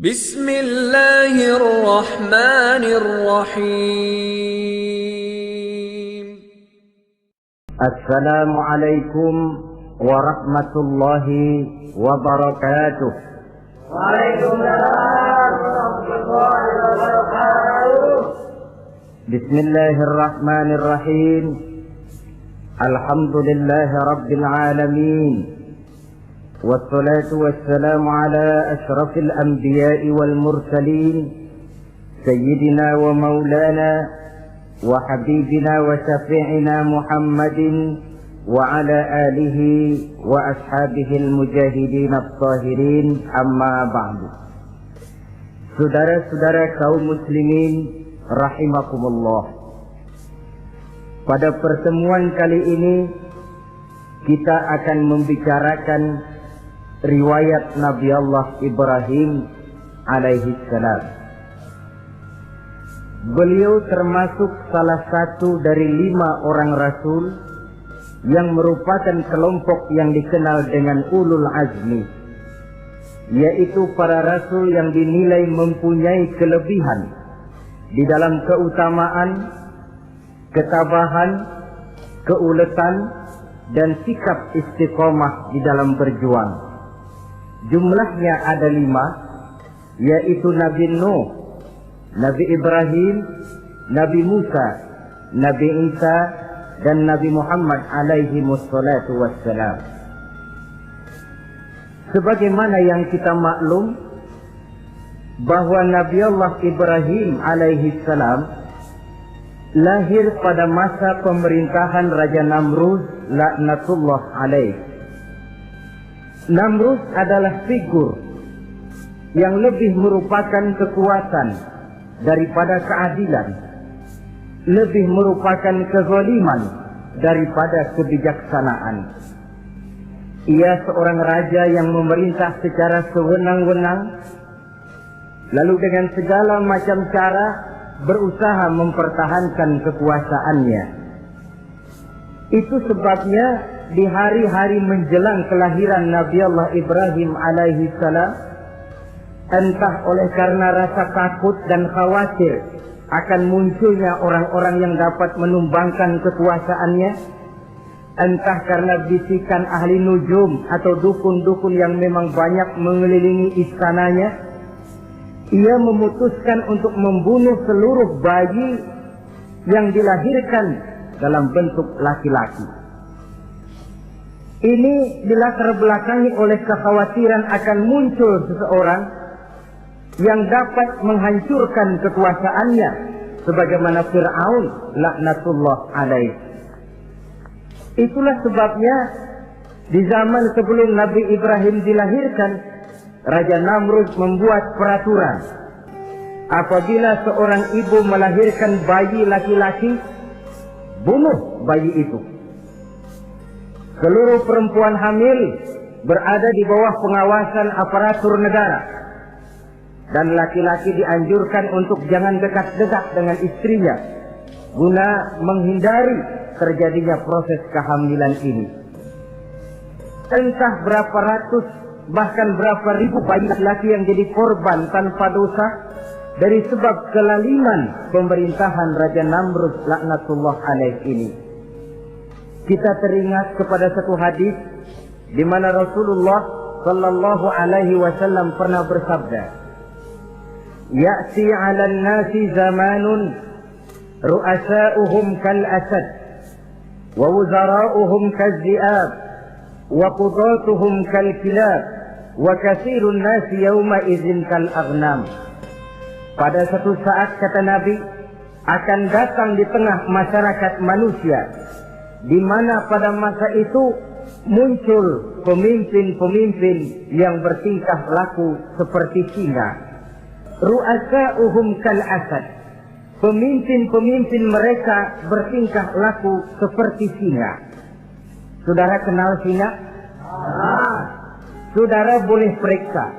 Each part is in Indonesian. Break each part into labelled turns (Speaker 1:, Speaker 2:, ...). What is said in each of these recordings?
Speaker 1: Bismillahirrahmanirrahim.
Speaker 2: Assalamualaikum warahmatullahi wabarakatuh.
Speaker 3: Waalaikumsalam warahmatullahi wabarakatuh.
Speaker 2: Bismillahirrahmanirrahim. Alhamdulillahi rabbil alamin. Wassalatu wassalamu ala ashrafil anbiya'i wal mursalin Sayyidina wa maulana wa habibina wa syafi'ina Muhammadin wa ala alihi wa ashabihi al-mujahidin at-tahirin, amma ba'du. Saudara-saudara kaum muslimin rahimakumullah, pada pertemuan kali ini kita akan membicarakan riwayat Nabi Allah Ibrahim alaihi salam. Beliau termasuk salah satu dari 5 orang rasul yang merupakan kelompok yang dikenal dengan ulul azmi, yaitu para rasul yang dinilai mempunyai kelebihan di dalam keutamaan, ketabahan, keuletan, dan sikap istiqomah di dalam berjuang. Jumlahnya ada 5, yaitu Nabi Nuh, Nabi Ibrahim, Nabi Musa, Nabi Isa, dan Nabi Muhammad alaihi wassalatu wassalam. Sebagaimana yang kita maklum bahwa Nabi Allah Ibrahim alaihi salam lahir pada masa pemerintahan Raja Namrud laknatullah alaih. Namrud adalah figur yang lebih merupakan kekuatan daripada keadilan, lebih merupakan kezaliman daripada kebijaksanaan. Ia seorang raja yang memerintah secara sewenang-wenang, lalu dengan segala macam cara berusaha mempertahankan kekuasaannya. Itu sebabnya di hari-hari menjelang kelahiran Nabi Allah Ibrahim alaihi salam, entah oleh karena rasa takut dan khawatir akan munculnya orang-orang yang dapat menumbangkan kekuasaannya, entah karena bisikan ahli nujum atau dukun-dukun yang memang banyak mengelilingi istananya, ia memutuskan untuk membunuh seluruh bayi yang dilahirkan dalam bentuk laki-laki. Ini dilatar belakangi oleh kekhawatiran akan muncul seseorang yang dapat menghancurkan kekuasaannya, sebagaimana Fir'aun laknatullah alaih. Itulah sebabnya di zaman sebelum Nabi Ibrahim dilahirkan, Raja Namrud membuat peraturan. Apabila seorang ibu melahirkan bayi laki-laki, bunuh bayi itu. Seluruh perempuan hamil berada di bawah pengawasan aparatur negara, dan laki-laki dianjurkan untuk jangan dekat-dekat dengan istrinya guna menghindari terjadinya proses kehamilan ini. Entah berapa ratus bahkan berapa ribu bayi laki-laki yang jadi korban tanpa dosa dari sebab kelaliman pemerintahan Raja Namrud laknatullah alaih ini. Kita teringat kepada satu hadis di mana Rasulullah sallallahu alaihi wasallam pernah bersabda, "Ya'ti 'alan nasi zamanun ru'asa'uhum kal asad wa wuzara'uhum kal zi'ab wa qudatuhum kal kilab wa katsirun nasi yawma idzin kal aghnam." Pada satu saat, kata Nabi, akan datang di tengah masyarakat manusia di mana pada masa itu muncul pemimpin-pemimpin yang bertingkah laku seperti singa. Ru'asa'uhum kal asad. Pemimpin-pemimpin mereka bertingkah laku seperti singa. Saudara kenal singa? Saudara boleh periksa,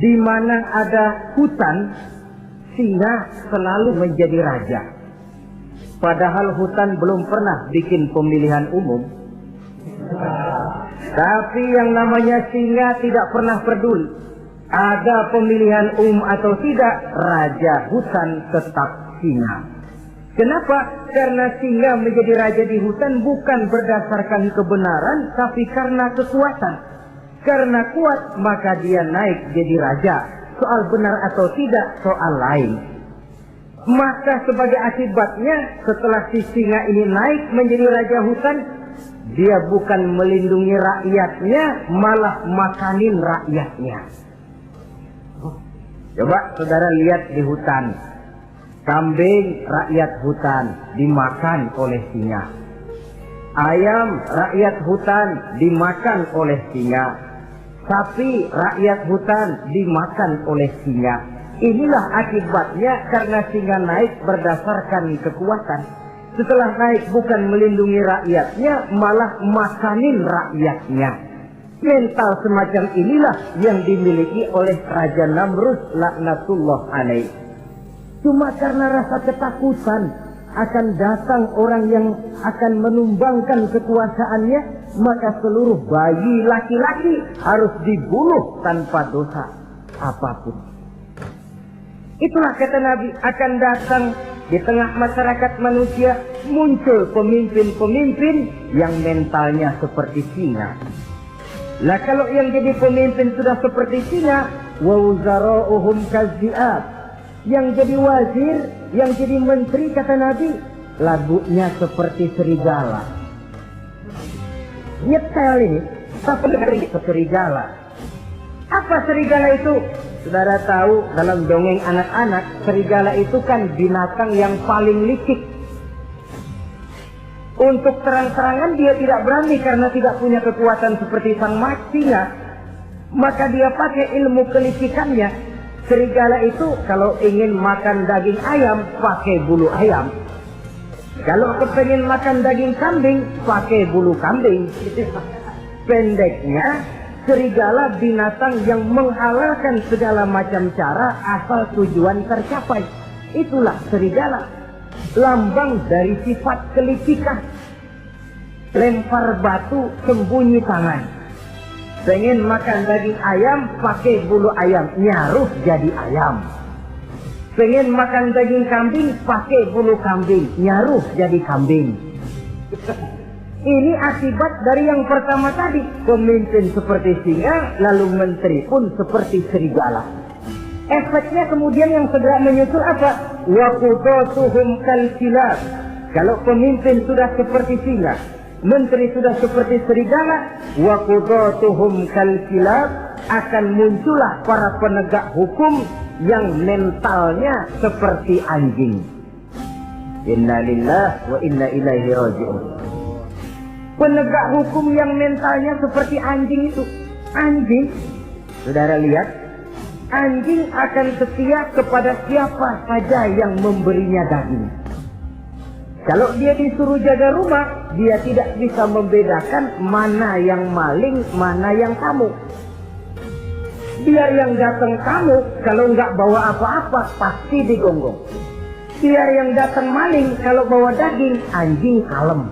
Speaker 2: di mana ada hutan, singa selalu menjadi raja. Padahal hutan belum pernah bikin pemilihan umum. Tapi yang namanya singa tidak pernah peduli Ada pemilihan atau tidak, raja hutan tetap singa. Kenapa? Karena singa menjadi raja di hutan bukan berdasarkan kebenaran, tapi karena kekuatan. Karena kuat, maka dia naik jadi raja. Soal benar atau tidak, soal lain. Maka sebagai akibatnya, setelah si singa ini naik menjadi raja hutan, dia bukan melindungi rakyatnya, malah makanin rakyatnya. Coba saudara lihat di hutan. Kambing rakyat hutan dimakan oleh singa. Ayam rakyat hutan dimakan oleh singa. Sapi rakyat hutan dimakan oleh singa. Inilah akibatnya karena singa naik berdasarkan kekuatan. Setelah naik bukan melindungi rakyatnya, malah makanin rakyatnya. Mental semacam inilah yang dimiliki oleh Raja Namrud laknatullah alaih. Cuma karena rasa ketakutan akan datang orang yang akan menumbangkan kekuasaannya, maka seluruh bayi laki-laki harus dibunuh tanpa dosa apapun. Itulah kata Nabi, akan datang di tengah masyarakat manusia muncul pemimpin-pemimpin yang mentalnya seperti singa. Lah kalau yang jadi pemimpin sudah seperti singa, wa wuzara'uhum kazzi'ab. Yang jadi wazir, yang jadi menteri kata Nabi, lagunya seperti serigala. Nyetel ini, tapi dari serigala. Apa serigala itu? Saudara tahu dalam dongeng anak-anak, serigala itu kan binatang yang paling licik. Untuk terang-terangan dia tidak berani karena tidak punya kekuatan seperti sang singa. Maka dia pakai ilmu kelicikannya. Serigala itu kalau ingin makan daging ayam, pakai bulu ayam. Kalau kepengen makan daging kambing, pakai bulu kambing. Pendeknya, serigala binatang yang menghalalkan segala macam cara asal tujuan tercapai. Itulah serigala. Lambang dari sifat kelicikan. Lempar batu, sembunyi tangan. Pengen makan daging ayam, pakai bulu ayam, nyaruh jadi ayam. Pengen makan daging kambing, pakai bulu kambing, nyaruh jadi kambing. Ini akibat dari yang pertama tadi. Pemimpin seperti singa, lalu menteri pun seperti serigala. Efeknya kemudian yang segera menyusul apa? Wa qudatuhum kalkilab. Kalau pemimpin sudah seperti singa, menteri sudah seperti serigala, wa qudatuhum kalkilab, akan muncullah para penegak hukum yang mentalnya seperti anjing. Inna lillahi wa inna ilaihi raji'un. Penegak hukum yang mentalnya seperti anjing itu. Anjing, saudara lihat, anjing akan setia kepada siapa saja yang memberinya daging. Kalau dia disuruh jaga rumah, dia tidak bisa membedakan mana yang maling, mana yang tamu. Biar yang datang tamu, kalau nggak bawa apa-apa, pasti digonggong. Biar yang datang maling, kalau bawa daging, anjing kalem.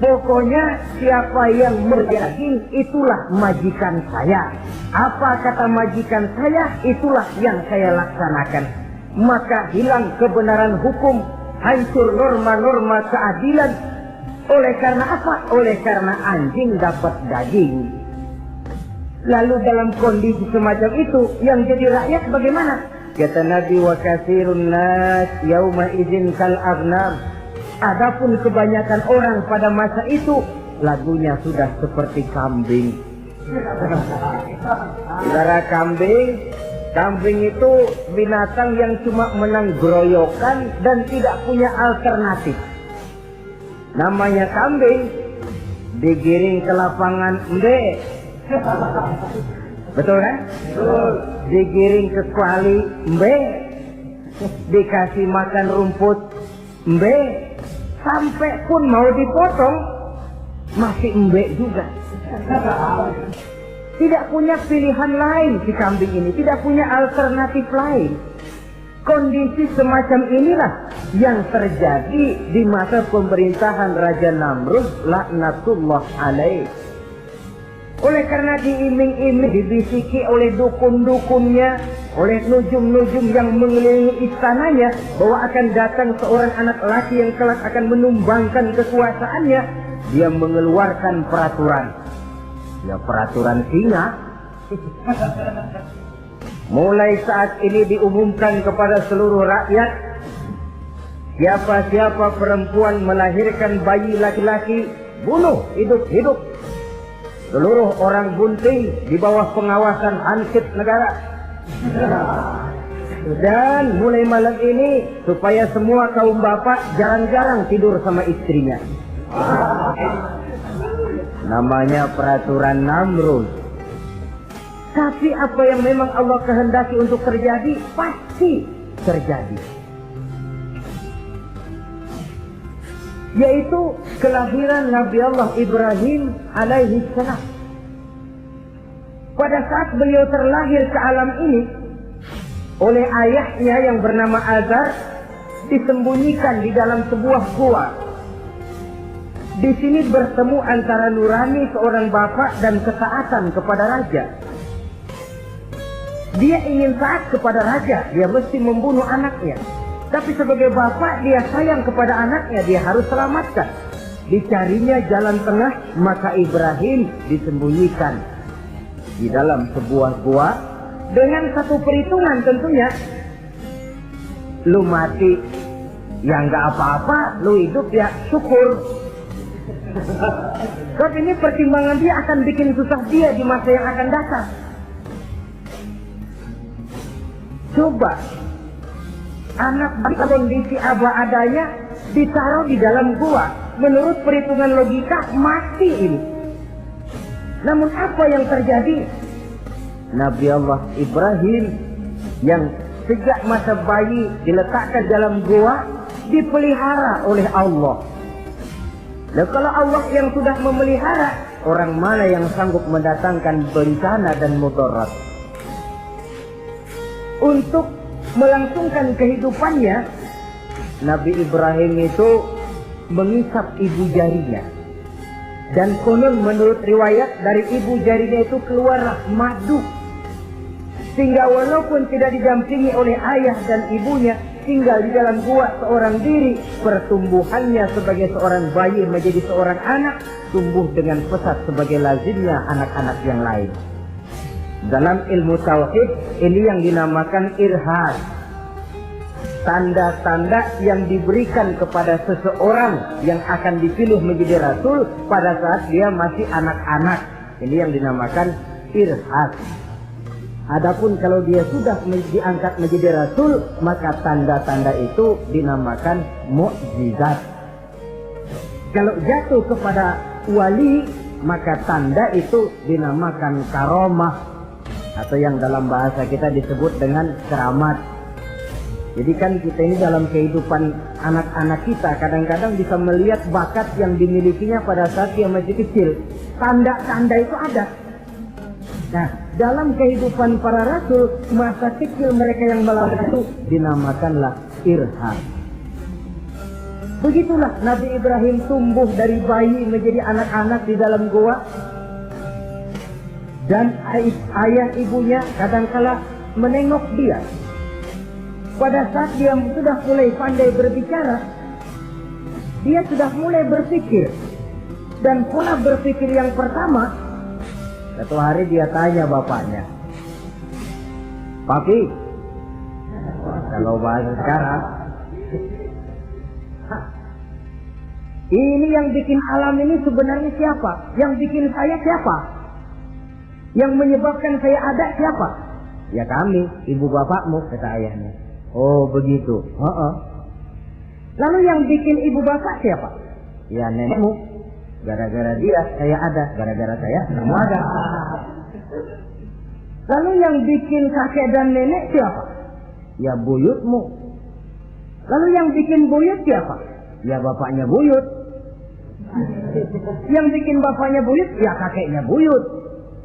Speaker 2: Pokoknya siapa yang berdaging, itulah majikan saya. Apa kata majikan saya, itulah yang saya laksanakan. Maka hilang kebenaran hukum, hancur norma-norma keadilan. Oleh karena apa? Oleh karena anjing dapat daging. Lalu dalam kondisi semacam itu, yang jadi rakyat bagaimana? Kata Nabi, wa katsirun nas yauma idzin kal aghnam. Adapun kebanyakan orang pada masa itu, lagunya sudah seperti kambing. Saudara, kambing itu binatang yang cuma menang groyokan dan tidak punya alternatif. Namanya kambing, digiring ke lapangan embe. Betul kan? Betul. Digiring ke kuali embe. Dikasih makan rumput embe. Sampai pun mau dipotong masih embe juga. Tidak punya pilihan lain si kambing ini, tidak punya alternatif lain. Kondisi semacam inilah yang terjadi di masa pemerintahan Raja Namrud laknatullah alaih. Oleh karena diiming-iming, dibisiki oleh dukun-dukunnya, oleh nujum-nujum yang mengelilingi istananya, bahwa akan datang seorang anak laki yang kelak akan menumbangkan kekuasaannya, dia mengeluarkan peraturan. Ya, peraturan singa. Mulai saat ini diumumkan kepada seluruh rakyat, siapa-siapa perempuan melahirkan bayi laki-laki, bunuh hidup-hidup. Seluruh orang bunting di bawah pengawasan Hansip negara. Dan mulai malam ini, supaya semua kaum bapak jarang-jarang tidur sama istrinya. Namanya peraturan Namrud. Tapi apa yang memang Allah kehendaki untuk terjadi, pasti terjadi. Yaitu kelahiran Nabi Allah Ibrahim alaihi salam. Pada saat beliau terlahir ke alam ini, oleh ayahnya yang bernama Azar, disembunyikan di dalam sebuah gua. Di sini bertemu antara nurani seorang bapak dan ketaatan kepada raja. Dia ingin taat kepada raja, dia mesti membunuh anaknya. Tapi sebagai bapak, dia sayang kepada anaknya, dia harus selamatkan. Dicarinya jalan tengah, maka Ibrahim disembunyikan di dalam sebuah gua dengan satu perhitungan tentunya. Lu mati, ya nggak apa-apa. Lu hidup, ya syukur. Tapi ini pertimbangan dia akan bikin susah dia di masa yang akan datang. Coba anak dalam kondisi apa adanya ditaruh di dalam gua, menurut perhitungan logika mati ini. Namun apa yang terjadi? Nabi Allah Ibrahim yang sejak masa bayi diletakkan dalam gua, dipelihara oleh Allah. Dan kalau Allah yang sudah memelihara, orang mana yang sanggup mendatangkan bencana dan mudarat? Untuk melangsungkan kehidupannya, Nabi Ibrahim itu mengisap ibu jarinya. Dan konon menurut riwayat, dari ibu jarinya itu keluarlah madu. Sehingga walaupun tidak didampingi oleh ayah dan ibunya, tinggal di dalam gua seorang diri, pertumbuhannya sebagai seorang bayi menjadi seorang anak, tumbuh dengan pesat sebagai lazimnya anak-anak yang lain. Dalam ilmu tauhid, ini yang dinamakan irhas. Tanda-tanda yang diberikan kepada seseorang yang akan dipilih menjadi rasul pada saat dia masih anak-anak. Ini yang dinamakan irhas. Adapun kalau dia sudah diangkat menjadi rasul, maka tanda-tanda itu dinamakan mukjizat. Kalau jatuh kepada wali, maka tanda itu dinamakan karomah, atau yang dalam bahasa kita disebut dengan keramat. Jadi kan kita ini dalam kehidupan anak-anak kita kadang-kadang bisa melihat bakat yang dimilikinya pada saat dia masih kecil. Tanda-tanda itu ada. Nah, dalam kehidupan para rasul, masa kecil mereka yang melakukan itu dinamakanlah irham. Begitulah Nabi Ibrahim tumbuh dari bayi menjadi anak-anak di dalam gua. Dan ayah ibunya kadangkala menengok dia. Pada saat dia sudah mulai pandai berbicara, dia sudah mulai berpikir. Dan pola berpikir yang pertama, satu hari dia tanya bapaknya, "Papi," kalau bahasa sekarang, "ini yang bikin alam ini sebenarnya siapa? Yang bikin saya siapa? Yang menyebabkan saya ada siapa?" "Ya kami, ibu bapakmu," kata ayahnya. "Oh begitu." "Lalu yang bikin ibu bapak siapa?" "Ya nenekmu. Gara-gara dia saya ada, gara-gara saya kamu ada." "Lalu yang bikin kakek dan nenek siapa?" "Ya buyutmu." "Lalu yang bikin buyut siapa?" "Ya bapaknya buyut." "Yang bikin bapaknya buyut?" "Ya kakeknya buyut."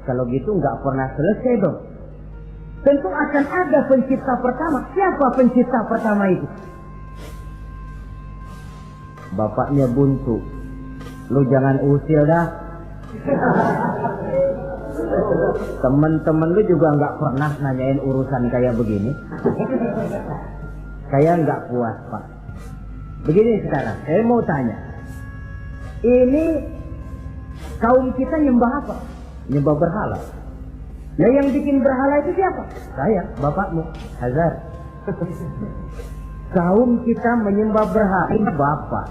Speaker 2: Kalau gitu nggak pernah selesai dong. Tentu akan ada pencipta pertama. Siapa pencipta pertama itu? Bapaknya buntu. "Lu jangan usil dah." Temen-temen lu juga nggak pernah nanyain urusan kayak begini. Kayak nggak puas, Pak. Begini sekarang, saya mau tanya. Ini kaum kita nyembah apa? Nyembah berhala. Nah, yang bikin berhala itu siapa? Saya, bapakmu, Hazar. Kaum kita menyembah berhala, ini bapak.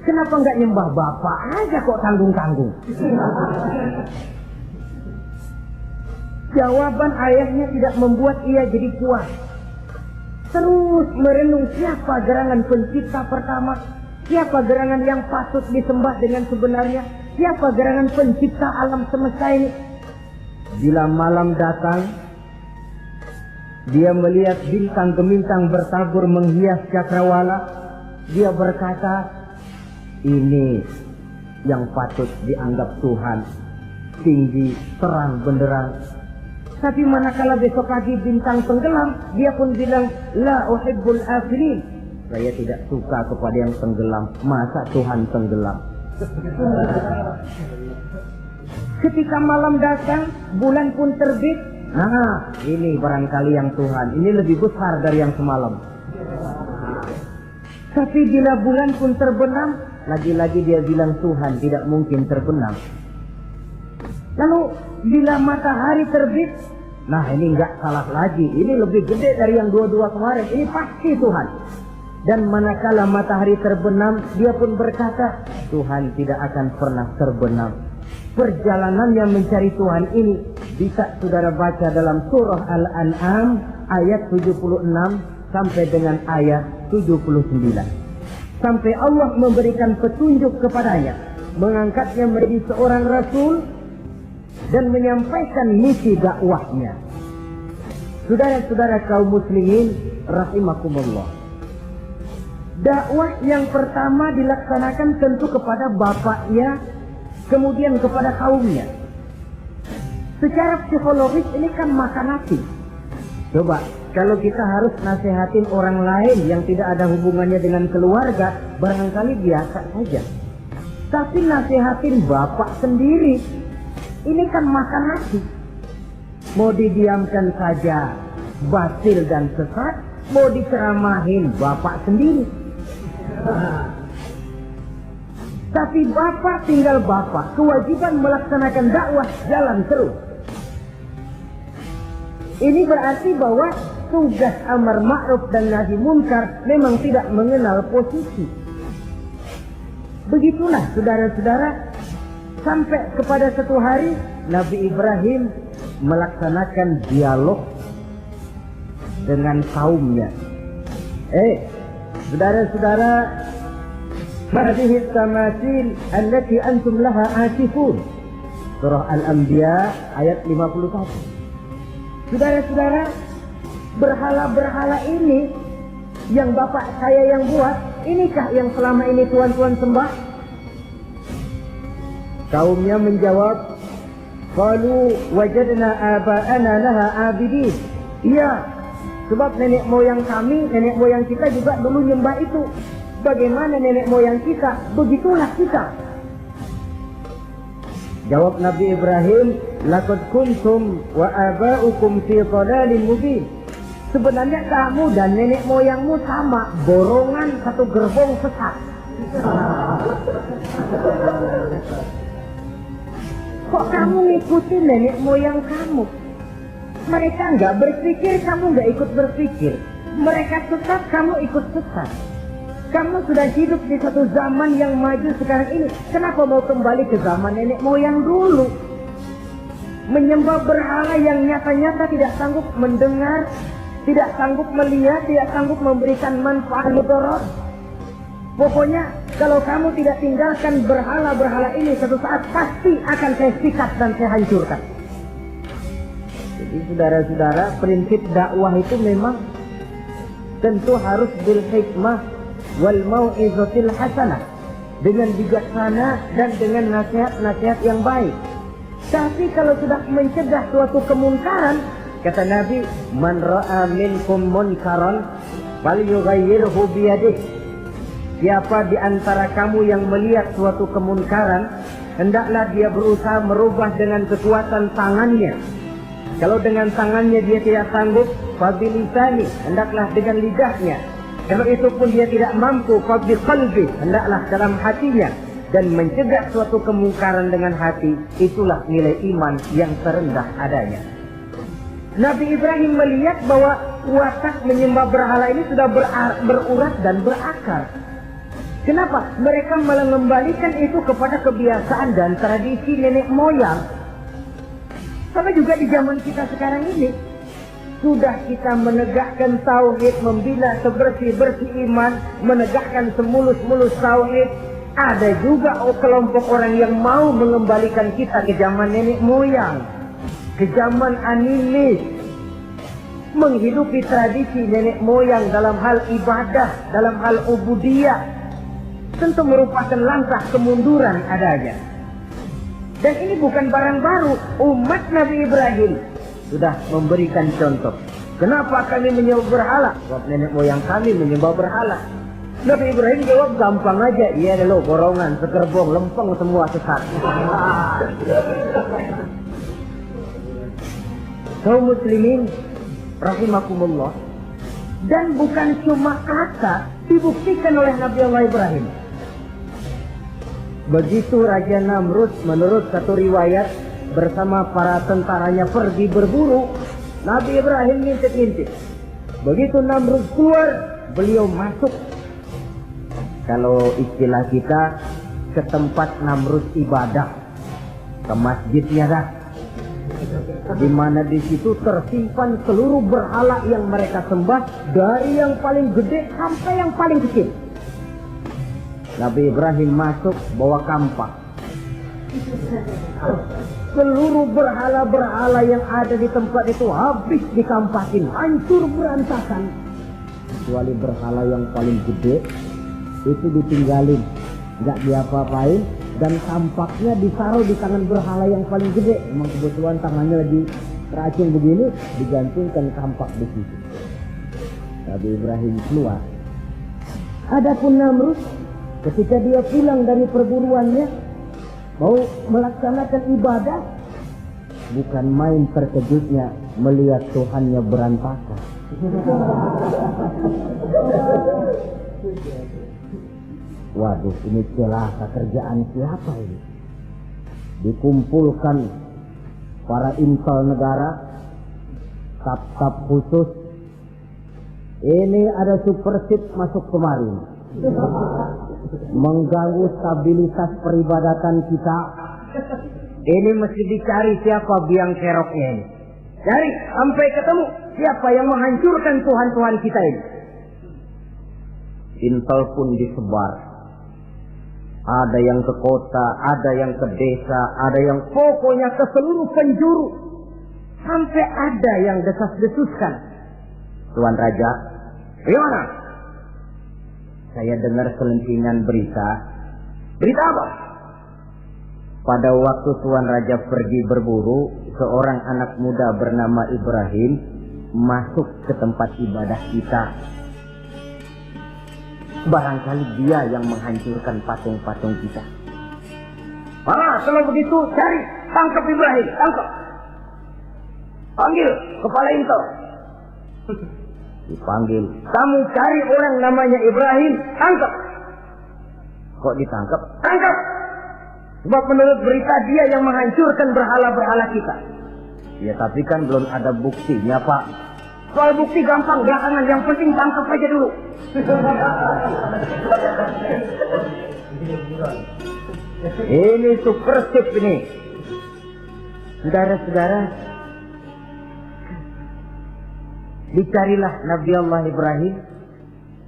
Speaker 2: Kenapa nggak nyembah bapak aja kok tanggung-tanggung? Jawaban ayahnya tidak membuat ia jadi puas. Terus merenung siapa gerangan pencipta pertama, siapa gerangan yang patut disembah dengan sebenarnya, siapa gerangan pencipta alam semesta ini. Bila malam datang, dia melihat bintang gemintang bertabur menghias cakrawala. Dia berkata, ini yang patut dianggap Tuhan, tinggi, terang, benderang. Tapi manakala besok pagi bintang tenggelam, dia pun bilang, la uhibbul afilin. Saya tidak suka kepada yang tenggelam. Masa Tuhan tenggelam? Ketika malam datang, bulan pun terbit. Nah, ini barangkali yang Tuhan. Ini lebih besar dari yang semalam. Tapi bila bulan pun terbenam, lagi-lagi dia bilang Tuhan tidak mungkin terbenam. Lalu bila matahari terbit, nah ini enggak salah lagi. Ini lebih gede dari yang dua-dua kemarin. Ini pasti Tuhan. Dan manakala matahari terbenam, dia pun berkata, Tuhan tidak akan pernah terbenam. Perjalanannya mencari Tuhan ini bisa saudara baca dalam surah Al-An'am ayat 76 sampai dengan ayat 79. Sampai Allah memberikan petunjuk kepadanya, mengangkatnya menjadi seorang rasul dan menyampaikan misi dakwahnya. Saudara-saudara kaum muslimin rahimakumullah. Dakwah yang pertama dilaksanakan tentu kepada bapaknya, kemudian kepada kaumnya. Secara psikologis ini kan makan nasi. Coba, kalau kita harus nasihatin orang lain yang tidak ada hubungannya dengan keluarga, barangkali biasa saja. Tapi nasihatin bapak sendiri, ini kan makan nasi. Mau didiamkan saja, batil dan sesat. Mau diceramahin bapak sendiri. Tapi bapak tinggal bapak, kewajiban melaksanakan dakwah jalan terus. Ini berarti bahwa tugas amar ma'ruf dan nahi munkar memang tidak mengenal posisi. Begitulah saudara-saudara, sampai kepada satu hari Nabi Ibrahim melaksanakan dialog dengan kaumnya. Saudara-saudara, hadhihi tamathil allati antum laha atifun. Surah Al-Anbiya ayat 51. Saudara-saudara, berhala-berhala ini yang bapak saya yang buat, inikah yang selama ini tuan-tuan sembah? Kaumnya menjawab, qalu wajadna aba'ana laha abidin. Iya, sebab nenek moyang kami, nenek moyang kita juga dulu nyembah itu. Bagaimana nenek moyang kita, begitulah kita. Jawab Nabi Ibrahim, laqad kuntum wa aba'ukum fi dhalalin mubin. Sebenarnya kamu dan nenek moyangmu sama, borongan satu gerbong sesat. Kok kamu ngikutin nenek moyang kamu? Mereka nggak berpikir, kamu nggak ikut berpikir. Mereka sesat, kamu ikut sesat. Kamu sudah hidup di satu zaman yang maju sekarang ini. Kenapa mau kembali ke zaman nenek moyang dulu? Menyembah berhala yang nyata-nyata tidak sanggup mendengar, tidak sanggup melihat, tidak sanggup memberikan manfaat mudarat. Pokoknya kalau kamu tidak tinggalkan berhala-berhala ini, satu saat pasti akan saya sikat dan saya hancurkan. Jadi saudara-saudara, prinsip dakwah itu memang tentu harus bil hikmah wal mau'izatil hasanah, dengan bijaksana dan dengan nasihat-nasihat yang baik. Tapi kalau sudah mencegah suatu kemungkaran, kata Nabi, man ra'a minkum munkaran falyughayyirhu biyadihi. Siapa di antara kamu yang melihat suatu kemungkaran, hendaklah dia berusaha merubah dengan kekuatan tangannya. Kalau dengan tangannya dia tidak sanggup, fabilisani, hendaklah dengan lidahnya. Kalau itu pun dia tidak mampu, fabiqalbi, hendaklah dalam hatinya. Dan mencegah suatu kemungkaran dengan hati, itulah nilai iman yang terendah adanya. Nabi Ibrahim melihat bahwa watak menyembah berhala ini sudah berurat dan berakar. Kenapa? Mereka malah mengembalikan itu kepada kebiasaan dan tradisi nenek moyang. Sama juga di zaman kita sekarang ini. Sudah kita menegakkan tauhid, membina sebersih-bersih iman, menegakkan semulus-mulus tauhid. Ada juga kelompok orang yang mau mengembalikan kita ke zaman nenek moyang, ke zaman animis, menghidupi tradisi nenek moyang dalam hal ibadah, dalam hal ubudiyah. Tentu merupakan langkah kemunduran adanya. Dan ini bukan barang baru. Umat Nabi Ibrahim sudah memberikan contoh. Kenapa kami menyembah berhala? Sebab nenek moyang kami menyembah berhala. Nabi Ibrahim jawab gampang aja. Iya lo, borongan, segerbong, lempeng semua sesat. Kaum muslimin rahimakumullah. Dan bukan cuma kata, dibuktikan oleh Nabi Allah Ibrahim. Begitu Raja Namrud menurut satu riwayat bersama para tentaranya pergi berburu, Nabi Ibrahim ngintip-ngintip. Begitu Namrud keluar, beliau masuk. Kalau istilah kita, ke tempat Namrud ibadah, ke masjidnya dah. Di mana di situ tersimpan seluruh berhala yang mereka sembah, dari yang paling gede sampai yang paling kecil. Nabi Ibrahim masuk bawa kampak. Seluruh berhala-berhala yang ada di tempat itu habis dikampakin, hancur berantakan. Kecuali berhala yang paling gede, itu ditinggalin, nggak diapa-apain, dan tampaknya ditaruh di tangan berhala yang paling gede. Memang kebetulan tangannya lagi teracung begini, digantungkan kampak di situ. Nabi Ibrahim keluar. Adapun Namrud, ketika dia pulang dari perburuannya, mau melaksanakan ibadah, bukan main terkejutnya melihat Tuhannya berantakan. Waduh, ini celaka kerjaan siapa ini? Dikumpulkan para intel negara, staf-staf khusus. Ini ada super ship masuk kemarin, mengganggu stabilitas peribadatan kita. Ini mesti dicari siapa biang keroknya ini. Cari sampai ketemu siapa yang menghancurkan Tuhan-Tuhan kita ini. Intel pun disebar. Ada yang ke kota, ada yang ke desa, ada yang pokoknya ke seluruh penjuru. Sampai ada yang desas-desuskan. Tuan Raja, bagaimana? Saya dengar selentingan berita. Berita apa? Pada waktu Tuan Raja pergi berburu, seorang anak muda bernama Ibrahim masuk ke tempat ibadah kita. Barangkali dia yang menghancurkan patung-patung kita. Kalau begitu cari, tangkap Ibrahim, tangkap. Panggil kepala intel. Dipanggil, kamu cari orang namanya Ibrahim, tangkap. Kok ditangkap? Tangkap. Sebab menurut berita dia yang menghancurkan berhala-berhala kita. Ya tapi kan belum ada buktinya, Pak. Soal bukti gampang, belakangan, yang penting tangkap aja dulu. Ini super ship ini. Saudara-saudara, dicarilah Nabi Allah Ibrahim,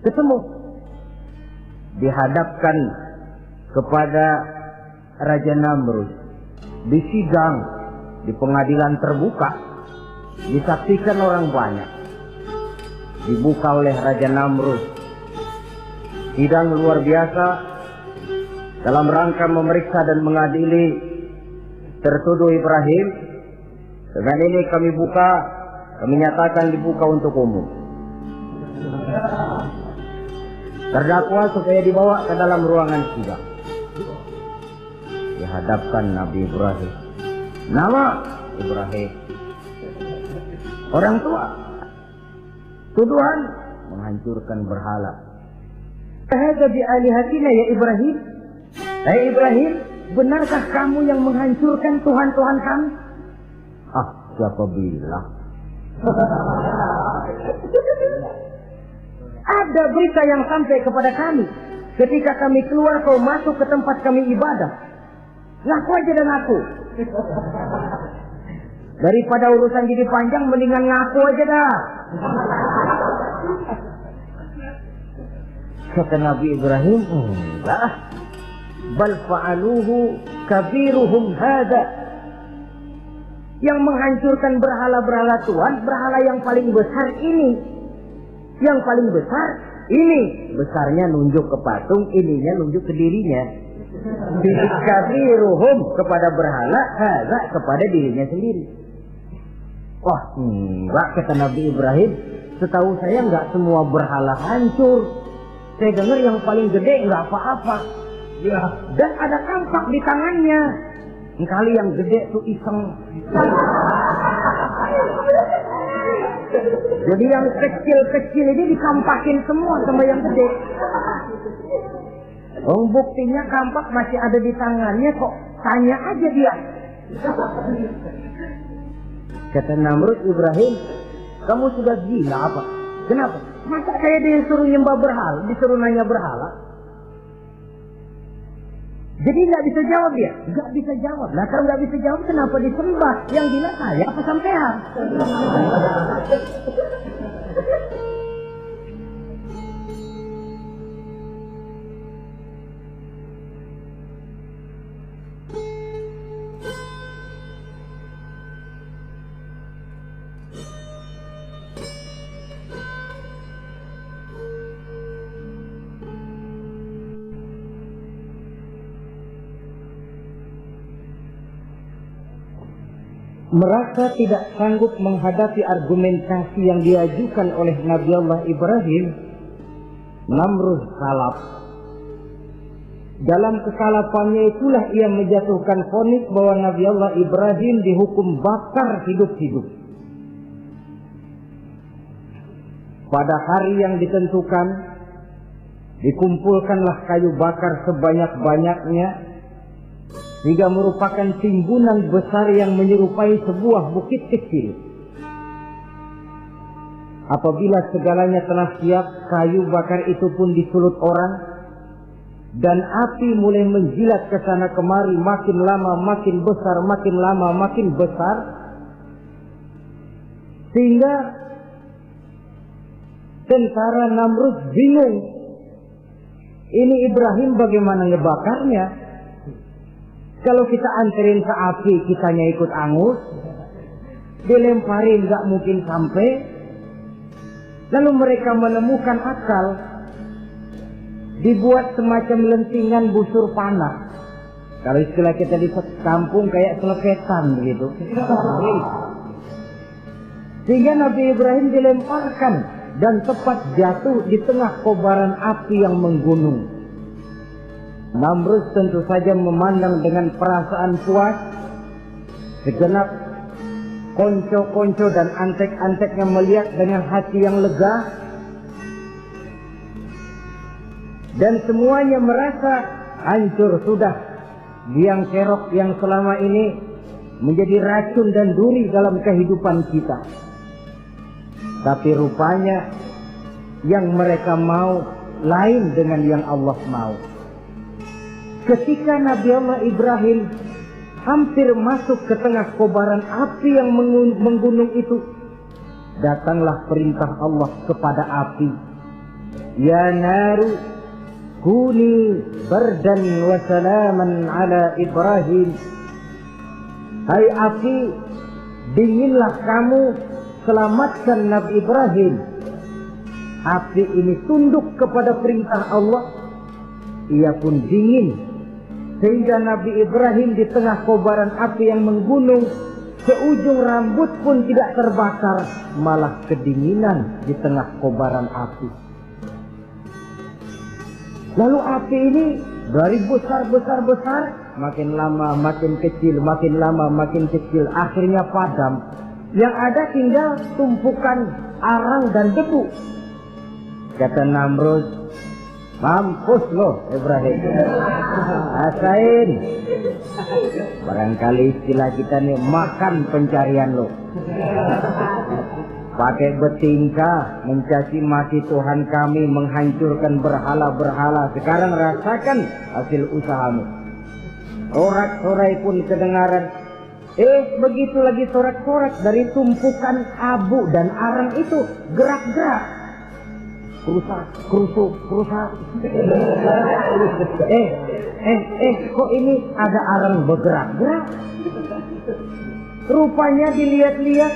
Speaker 2: ketemu, dihadapkan kepada Raja Namrud, disidang di pengadilan terbuka, disaksikan orang banyak, dibuka oleh Raja Namrud. Sidang luar biasa dalam rangka memeriksa dan mengadili tertuduh Ibrahim. Dengan ini kami buka, kami nyatakan dibuka untuk umum. Terdakwa supaya dibawa ke dalam ruangan sidang. menghadapkan Nabi Ibrahim. Nama Ibrahim. Orang tua. Tuduhan menghancurkan berhala. Hadza bi alihatina ya Ibrahim. Hai Ibrahim, benarkah kamu yang menghancurkan Tuhan-Tuhan kami? Ah, siapa bilang? Ada berita yang sampai kepada kami. Ketika kami keluar, kau masuk ke tempat kami ibadah. Ngaku aja dan ngaku. Daripada urusan jadi panjang, mendingan ngaku aja dah. Kata Nabi Ibrahim, enggak. Bal fa'aluhu kabiruhum hada. Yang menghancurkan berhala-berhala Tuhan, berhala yang paling besar ini. Yang paling besar ini. Besarnya nunjuk ke patung, ininya nunjuk ke dirinya. Kabiruhum kepada berhala, hada kepada dirinya sendiri. Wah, enggak, kata Nabi Ibrahim. Setahu saya enggak semua berhala hancur. Saya dengar yang paling gede enggak apa-apa. Ya, dan ada kampak di tangannya. Kali yang gede tuh iseng. Jadi yang kecil-kecil ini dikampakin semua sama yang gede. Oh, buktinya kampak masih ada di tangannya, kok tanya aja dia. Kata Namrud, Ibrahim, kamu sudah gila apa? Kenapa? Masa kayak disuruh nyembah berhala, disuruh nanya berhala? Jadi nggak bisa jawab dia? Nggak bisa jawab. Nah kalau nggak bisa jawab, kenapa disembah? Yang gila saya apa sampean? Merasa tidak sanggup menghadapi argumentasi yang diajukan oleh Nabi Allah Ibrahim, Namrud salap. Dalam kesalapannya itulah ia menjatuhkan vonis bahwa Nabi Allah Ibrahim dihukum bakar hidup-hidup. Pada hari yang ditentukan, dikumpulkanlah kayu bakar sebanyak-banyaknya, sehingga merupakan timbunan besar yang menyerupai sebuah bukit kecil. Apabila segalanya telah siap, kayu bakar itu pun disulut orang, dan api mulai menjilat ke sana kemari, makin lama makin besar, makin lama makin besar, sehingga tentara Namrud bingung. Ini Ibrahim bagaimana ngebakarnya? Kalau kita anterin ke api, kitanya ikut angus, dilemparin gak mungkin sampai. Lalu mereka menemukan akal, dibuat semacam lentingan busur panah. Kalau istilah kita di kampung kayak selepetan begitu. Sehingga Nabi Ibrahim dilemparkan dan tepat jatuh di tengah kobaran api yang menggunung. Namrud tentu saja memandang dengan perasaan puas. Segenap konco-konco dan antek-anteknya melihat dengan hati yang lega. Dan semuanya merasa hancur sudah biang kerok yang selama ini menjadi racun dan duri dalam kehidupan kita. Tapi rupanya yang mereka mau lain dengan yang Allah mau. Ketika Nabi Allah Ibrahim hampir masuk ke tengah kobaran api yang menggunung itu, datanglah perintah Allah kepada api. Ya naru kuni bardan wa salaman ala Ibrahim. Hai api, dinginlah kamu, selamatkan Nabi Ibrahim. Api ini tunduk kepada perintah Allah. Ia pun dingin. Sehingga Nabi Ibrahim di tengah kobaran api yang menggunung, seujung rambut pun tidak terbakar, malah kedinginan di tengah kobaran api. Lalu api ini dari besar makin lama makin kecil, makin lama makin kecil, akhirnya padam. Yang ada tinggal tumpukan arang dan debu. Kata Namrud, mampus lo Ibrahim, rasain. Barangkali istilah kita nih, makan pencarian lo. Pakai betingkah mencaci maki Tuhan kami, menghancurkan berhala-berhala. Sekarang rasakan hasil usahamu. Sorak-sorai pun kedengaran. Begitu lagi sorak-sorak dari tumpukan abu dan arang itu gerak-gerak. Kerusak. Kok ini ada arang bergerak-gerak? Rupanya dilihat-lihat,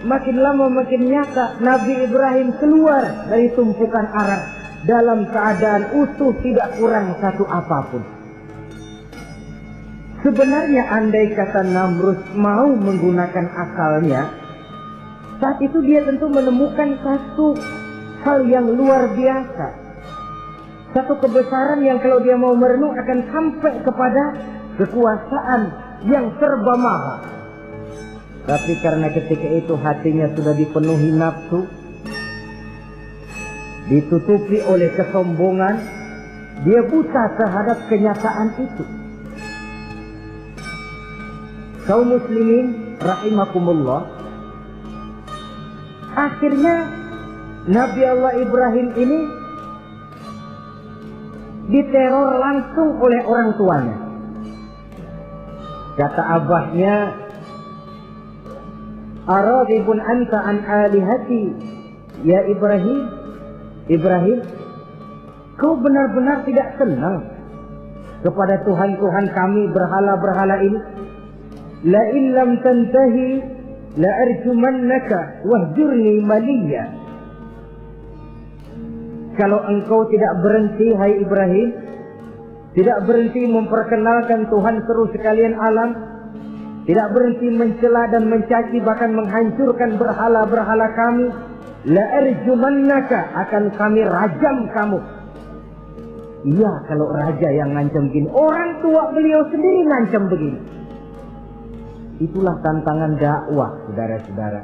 Speaker 2: makin lama makin nyata. Nabi Ibrahim keluar dari tumpukan arang dalam keadaan utuh, tidak kurang satu apapun. Sebenarnya andai kata Namrud mau menggunakan akalnya, saat itu dia tentu menemukan satu hal yang luar biasa. Satu kebesaran yang kalau dia mau merenung akan sampai kepada kekuasaan yang serba mahal. Tapi karena ketika itu hatinya sudah dipenuhi nafsu, ditutupi oleh kesombongan, dia buta terhadap kenyataan itu. Kaum muslimin rahimakumullah, akhirnya Nabi Allah Ibrahim ini diteror langsung oleh orang tuanya. Kata abahnya, "Aradibun anta an alihati ya Ibrahim? Ibrahim, kau benar-benar tidak senang kepada Tuhan-Tuhan kami, berhala-berhala ini? La in lam tantahi la arjumannaka wahjurni maliya." Kalau engkau tidak berhenti, hai Ibrahim, tidak berhenti memperkenalkan Tuhan seru sekalian alam, tidak berhenti mencela dan mencaci bahkan menghancurkan berhala-berhala kami, la arjumannaka, akan kami rajam kamu. Iya, kalau raja yang ngancam begini, orang tua beliau sendiri ngancam begini. Itulah tantangan dakwah, saudara-saudara.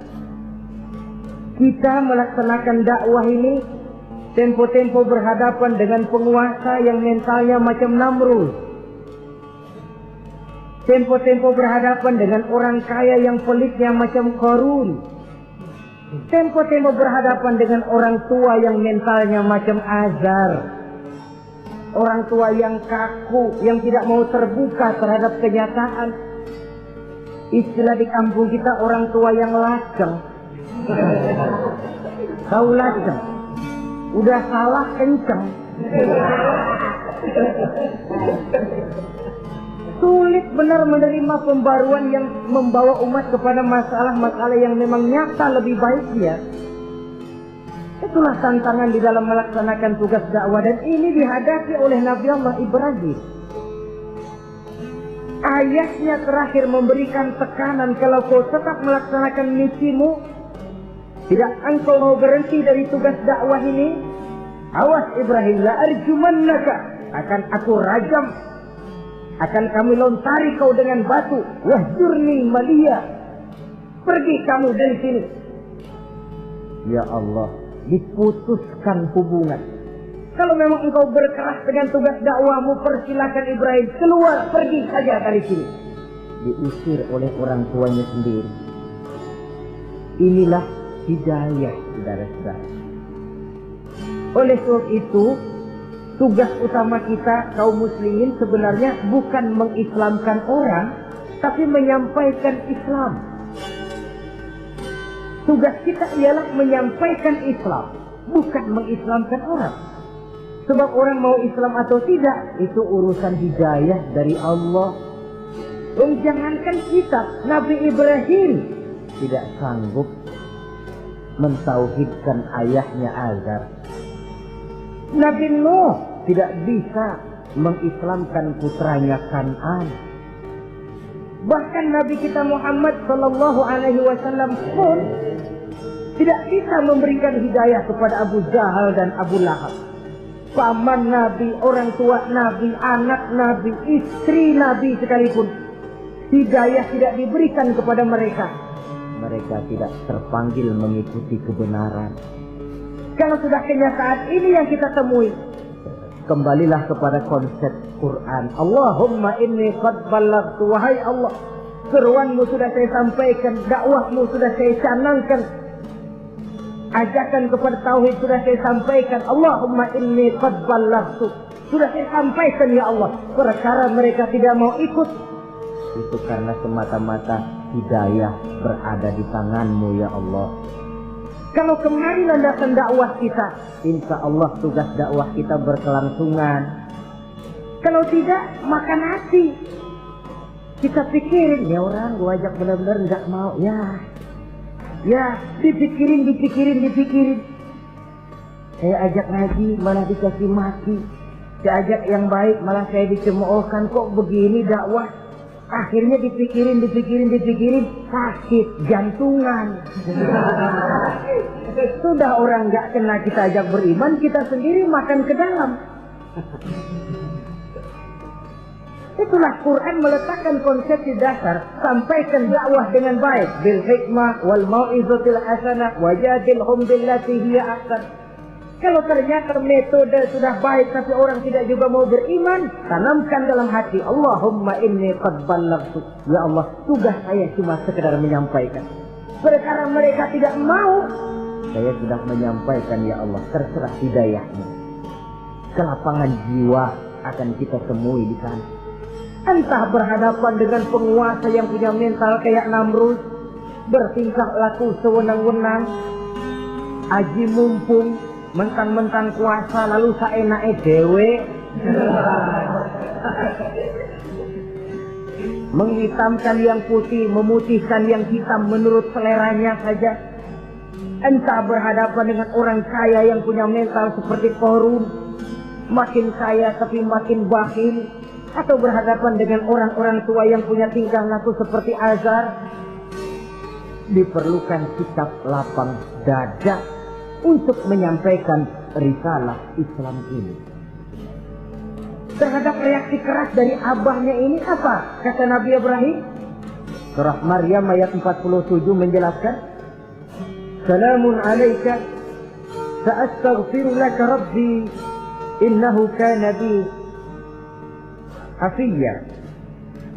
Speaker 2: Kita melaksanakan dakwah ini tempo-tempo berhadapan dengan penguasa yang mentalnya macam Namrud. Tempo-tempo berhadapan dengan orang kaya yang pelitnya macam Qarun. Tempo-tempo berhadapan dengan orang tua yang mentalnya macam Azar. Orang tua yang kaku, yang tidak mau terbuka terhadap kenyataan. Istilah di kampung kita, orang tua yang laceng. Tahu laceng? Udah salah kenceng. Sulit benar menerima pembaruan yang membawa umat kepada masalah-masalah yang memang nyata lebih baiknya. Itulah tantangan di dalam melaksanakan tugas dakwah, dan ini dihadapi oleh Nabi Allah Ibrahim. Ayahnya terakhir memberikan tekanan, kalau kau tetap melaksanakan misimu, tidak engkau mau berhenti dari tugas dakwah ini, awas Ibrahim, la arjumannaka, akan aku rajam, akan kami lontari kau dengan batu, wahjurni maliya, pergi kamu dari sini. Ya Allah, diputuskan hubungan. Kalau memang engkau berkeras dengan tugas dakwahmu, persilakan Ibrahim, keluar, pergi saja dari sini. Diusir oleh orang tuanya sendiri. Inilah hidayah, saudara-saudara. Oleh sebab itu, tugas utama kita kaum muslimin sebenarnya bukan mengislamkan orang, tapi menyampaikan Islam. Tugas kita ialah menyampaikan Islam, bukan mengislamkan orang. Sebab orang mau Islam atau tidak, itu urusan hidayah dari Allah. Jangankan kita, Nabi Ibrahim tidak sanggup mentauhidkan ayahnya Azar. Nabi Nuh tidak bisa mengislamkan putranya Kan'an. Bahkan Nabi kita Muhammad SAW pun tidak bisa memberikan hidayah kepada Abu Jahal dan Abu Lahab. paman Nabi, orang tua Nabi, anak Nabi, istri Nabi sekalipun, hidayah tidak diberikan kepada mereka, mereka tidak terpanggil mengikuti kebenaran. Kalau sudah kenyataan ini yang kita temui, kembalilah kepada konsep Quran. Allahumma inni qad ballaghtu, wahai Allah, seruanmu sudah saya sampaikan, dakwahmu sudah saya canangkan, ajakan kepada tauhid sudah saya sampaikan. Allahumma inni qad ballaghtu, sudah saya sampaikan ya Allah. Perkara mereka tidak mau ikut, itu karena semata-mata hidayah berada di tanganmu ya Allah. Kalau kemari landasan dakwah kita, insya Allah tugas dakwah kita berkelangsungan. Kalau tidak, makan hati. Kita pikirin, ya orang gua ajak benar-benar nggak mau, ya dipikirin. Saya ajak ngaji malah dikasih mati, saya ajak yang baik malah saya dicemoohkan. Kok begini dakwah? Akhirnya dipikirin, sakit jantungan. Sudah orang nggak kena kita ajak beriman, kita sendiri makan ke dalam. Itulah Quran meletakkan konsep di dasar, sampaikan dakwah dengan baik, bil hikmah wal mau'izatil hasanah wajadilhum billati hiya ahsan. Kalau ternyata metode sudah baik tapi orang tidak juga mau beriman, tanamkan dalam hati, Allahumma inni qad ballaghtu, ya Allah, tugas saya cuma sekedar menyampaikan. Perkara mereka tidak mau, saya sudah menyampaikan ya Allah, terserah hidayahmu. Kelapangan jiwa akan kita temui di sana. Entah berhadapan dengan penguasa yang punya mental kayak Namrud, bertingkah laku sewenang-wenang, aji mumpung, mentang-mentang kuasa lalu saenake dhewe, menghitamkan yang putih, memutihkan yang hitam menurut seleranya saja. Entah berhadapan dengan orang kaya yang punya mental seperti Qarun, makin kaya tapi makin bakhil, atau berhadapan dengan orang-orang tua yang punya tingkah laku seperti Azar. Diperlukan sikap lapang dada untuk menyampaikan risalah Islam ini. Terhadap reaksi keras dari abahnya ini apa? Kata Nabi Ibrahim. Surah Maryam ayat 47 menjelaskan, Salamun alaika sa'astaghfiru laka rabbi innahu kana bi hafiyya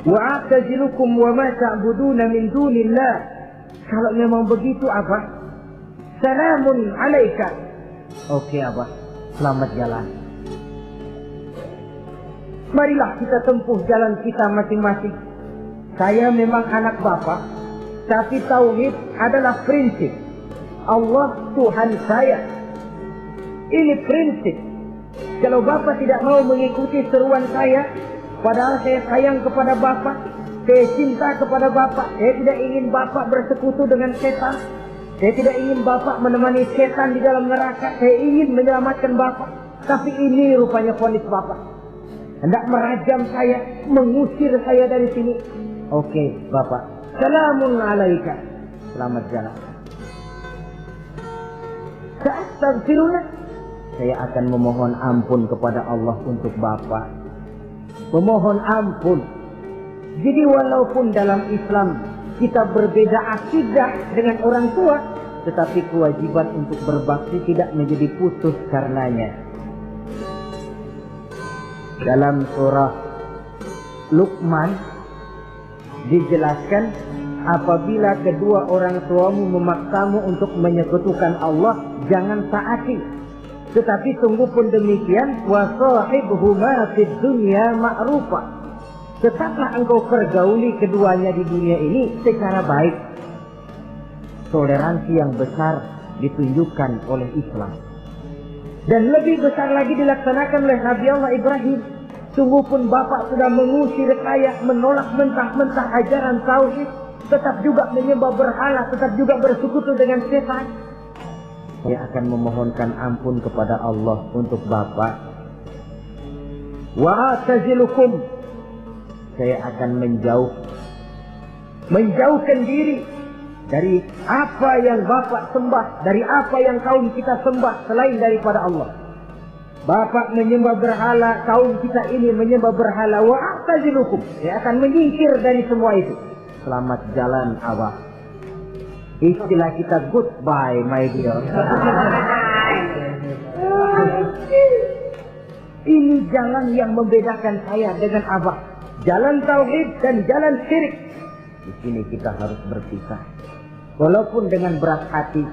Speaker 2: wa a'tazilukum wa ma ta'buduna min dunillah. Kalau memang begitu apa? Salamun alaika. Oke Abah, selamat jalan. Marilah kita tempuh jalan kita masing-masing. Saya memang anak Bapak, tapi tauhid adalah prinsip. Allah Tuhan saya. Ini prinsip. Kalau Bapak tidak mau mengikuti seruan saya, padahal saya sayang kepada Bapak, saya cinta kepada Bapak, saya tidak ingin Bapak bersekutu dengan setan, saya tidak ingin Bapak menemani setan di dalam neraka, saya ingin menyelamatkan Bapak. Tapi ini rupanya vonis Bapak, hendak merajam saya, mengusir saya dari sini. Oke Bapak, salamun alaika, selamat jalan. Sa'astaghfirullah, saya akan memohon ampun kepada Allah untuk Bapak. Memohon ampun. Jadi walaupun dalam Islam kita berbeda akidah dengan orang tua, tetapi kewajiban untuk berbakti tidak menjadi putus karenanya. Dalam surah Luqman dijelaskan, apabila kedua orang tuamu memaksamu untuk menyekutukan Allah, jangan taati. Tetapi sungguh pun demikian, wa sahibhuma fid dunya ma'rufa. Tetaplah engkau pergauli keduanya di dunia ini secara baik. Toleransi yang besar ditunjukkan oleh Islam. Dan lebih besar lagi dilaksanakan oleh Nabi Allah Ibrahim. Sungguh pun Bapak sudah mengusir saya, menolak mentah-mentah ajaran tauhid, tetap juga menyembah berhala, tetap juga bersekutu dengan setan. Saya akan memohonkan ampun kepada Allah untuk Bapak. Wa atazilukum, saya akan menjauhkan diri dari apa yang Bapak sembah, dari apa yang kaum kita sembah selain daripada Allah. bapak menyembah berhala, kaum kita ini menyembah berhala, wa a'tazilukum, saya akan menyingkir dari semua itu. Selamat jalan Abah. Istilah kita goodbye my dear. Ini jalan yang membedakan saya dengan Abah. Jalan tauhid dan jalan syirik. Di sini kita harus berpisah. Walaupun dengan berat hati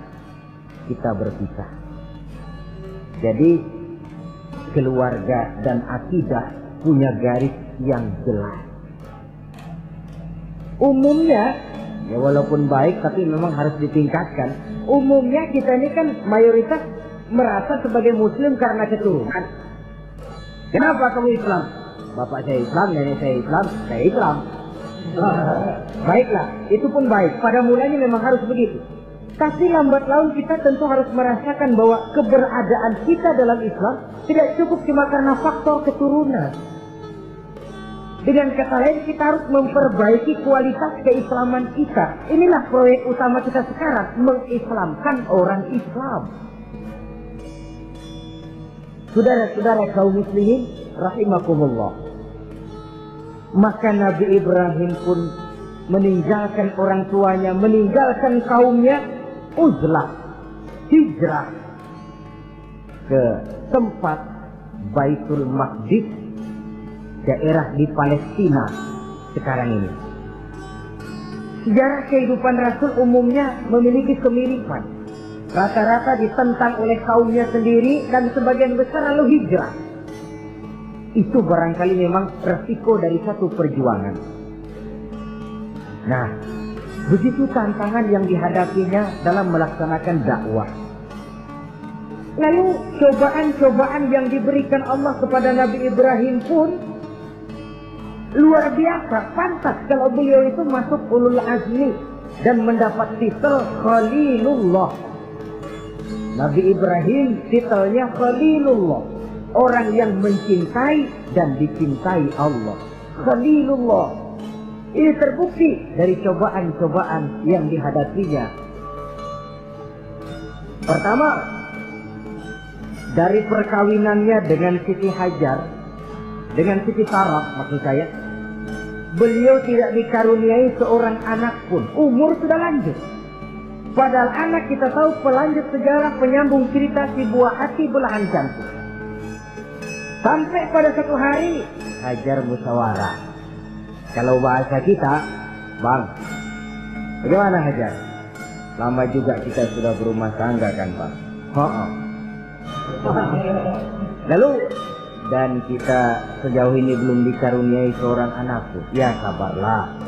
Speaker 2: kita berpisah. Jadi keluarga dan akidah punya garis yang jelas. Umumnya, ya walaupun baik tapi memang harus ditingkatkan. Umumnya kita ini kan mayoritas merasa sebagai muslim karena keturunan. Kenapa kamu Islam? Bapak saya Islam, nenek saya Islam, saya Islam. Baiklah, itu pun baik. Pada mulanya memang harus begitu. Tapi lambat laun kita tentu harus merasakan bahwa keberadaan kita dalam Islam tidak cukup cuma karena faktor keturunan. Dengan kata lain, kita harus memperbaiki kualitas keislaman kita. Inilah proyek utama kita sekarang, mengislamkan orang Islam. Saudara-saudara kaum muslimin rahimakumullah. Maka Nabi Ibrahim pun meninggalkan orang tuanya, meninggalkan kaumnya, uzlah, hijrah ke tempat Baitul Maqdis, daerah di Palestina sekarang ini. Sejarah kehidupan Rasul umumnya memiliki kemiripan. Rata-rata ditentang oleh kaumnya sendiri dan sebagian besar lalu hijrah. Itu barangkali memang resiko dari satu perjuangan. Nah, begitu tantangan yang dihadapinya dalam melaksanakan dakwah. Lalu cobaan-cobaan yang diberikan Allah kepada Nabi Ibrahim pun luar biasa. Pantas kalau beliau itu masuk ulul azmi dan mendapat titel Khalilullah. Nabi Ibrahim titelnya Khalilullah, orang yang mencintai dan dicintai Allah. Khalilullah. Ini terbukti dari cobaan-cobaan yang dihadapinya. Pertama, dari perkawinannya dengan Siti Hajar, dengan Siti Sarah maksud saya, beliau tidak dikaruniai seorang anak pun. Umur sudah lanjut. Padahal anak kita tahu pelanjut sejarah, penyambung cerita, si buah hati, belahan jantung. Sampai pada satu hari Hajar musyawarah. Kalau bahasa kita, Bang, bagaimana Hajar? Lama juga kita sudah berumah tangga kan Bang? Lalu, dan kita sejauh ini belum dikaruniai seorang anakku. Ya sabarlah,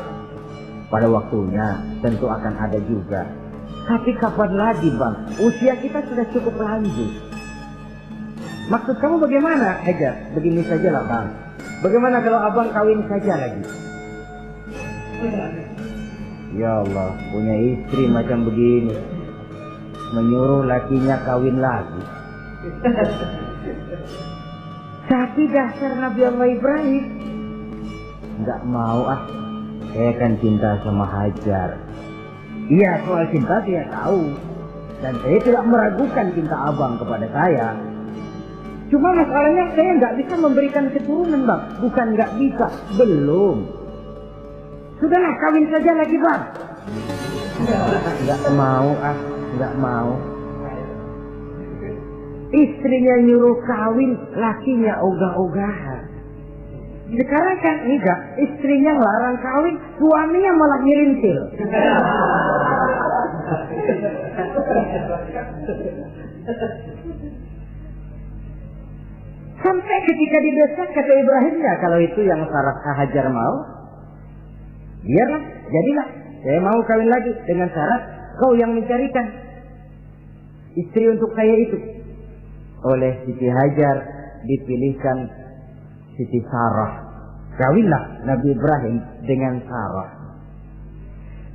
Speaker 2: pada waktunya tentu akan ada juga. Tapi kapan lagi Bang? Usia kita sudah cukup lanjut. Maksud kamu bagaimana Hajar? Begini sajalah Bang. Bagaimana kalau abang kawin saja lagi? Ya Allah, punya istri macam begini, menyuruh lakinya kawin lagi. Tapi dasar Nabi Allah Ibrahim, nggak mau ah, saya kan cinta sama Hajar. Iya, soal cinta saya tahu, dan saya tidak meragukan cinta abang kepada saya. Cuma masalahnya saya nggak bisa memberikan keturunan Bang. Bukan nggak bisa, belum. Sudahlah, kawin saja lagi Bang. Nggak mau ah, nggak mau. Istrinya nyuruh kawin, lakinya ogah-ogahan. Sekarang kan enggak, istrinya larang kawin, suaminya malah ngirintil. Sampai ketika didesak kata Ibrahim, ya kalau itu yang Sarah Hajar mau, biarlah, jadilah. Saya mau kawin lagi dengan syarat kau yang mencarikan istri untuk saya itu. Oleh Siti Hajar dipilihkan Siti Sarah. Kawinlah Nabi Ibrahim dengan Sarah.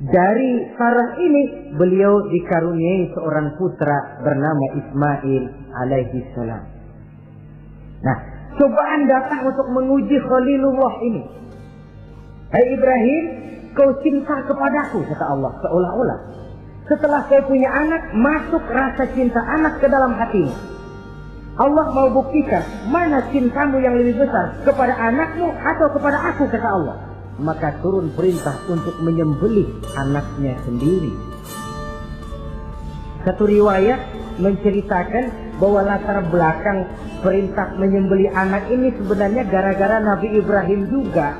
Speaker 2: Dari Sarah ini beliau dikaruniai seorang putra bernama Ismail alaihi salam. Nah, cobaan datang untuk menguji Khalilullah ini. Hai Ibrahim, kau cinta kepadaku, kata Allah, seolah-olah setelah kau punya anak, masuk rasa cinta anak ke dalam hatimu. Allah mau buktikan mana cintamu yang lebih besar, kepada anakmu atau kepada aku, kata Allah. Maka turun perintah untuk menyembelih anaknya sendiri. Satu riwayat menceritakan bahwa latar belakang perintah menyembelih anak ini sebenarnya gara-gara Nabi Ibrahim juga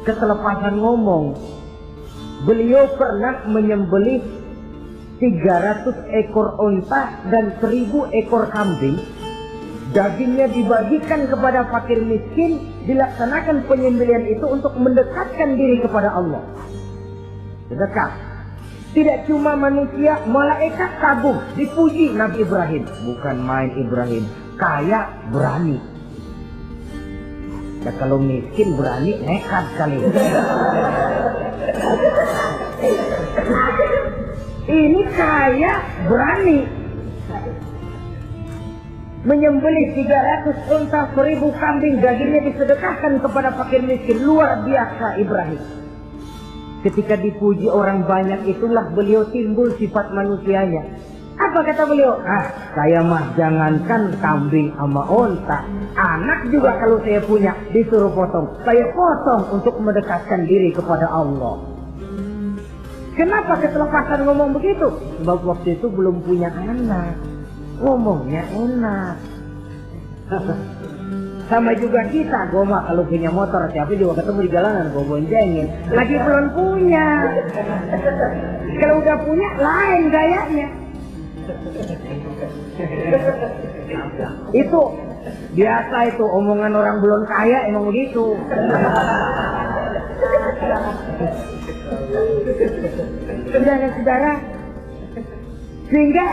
Speaker 2: ketelepasan ngomong. Beliau pernah menyembelih 300 ekor onta dan 1000 ekor kambing. Dagingnya dibagikan kepada fakir miskin. Dilaksanakan penyembelihan itu untuk mendekatkan diri kepada Allah. Dekat. Tidak cuma manusia, malaikat kagum, dipuji Nabi Ibrahim. Bukan main Ibrahim, kaya berani. Ya, kalau miskin berani nekat kali. Ini kaya berani. Menyembelih 300 unta, 1000 kambing, dagingnya disedekahkan kepada fakir miskin. Luar biasa Ibrahim. Ketika dipuji orang banyak itulah beliau timbul sifat manusianya. Apa kata beliau? Saya mah jangankan kambing sama unta, anak juga kalau saya punya disuruh potong, saya potong untuk mendekatkan diri kepada Allah. Kenapa ketelepasan ngomong begitu? Sebab waktu itu belum punya anak, ngomongnya enak. Sama juga kita, gue mah kalau punya motor siapa juga ketemu di jalanan gue boncengin. Lagi belum punya. Kalau udah punya lain gayanya. Itu biasa, itu omongan orang belum kaya emang begitu. Saudara-saudara, sehingga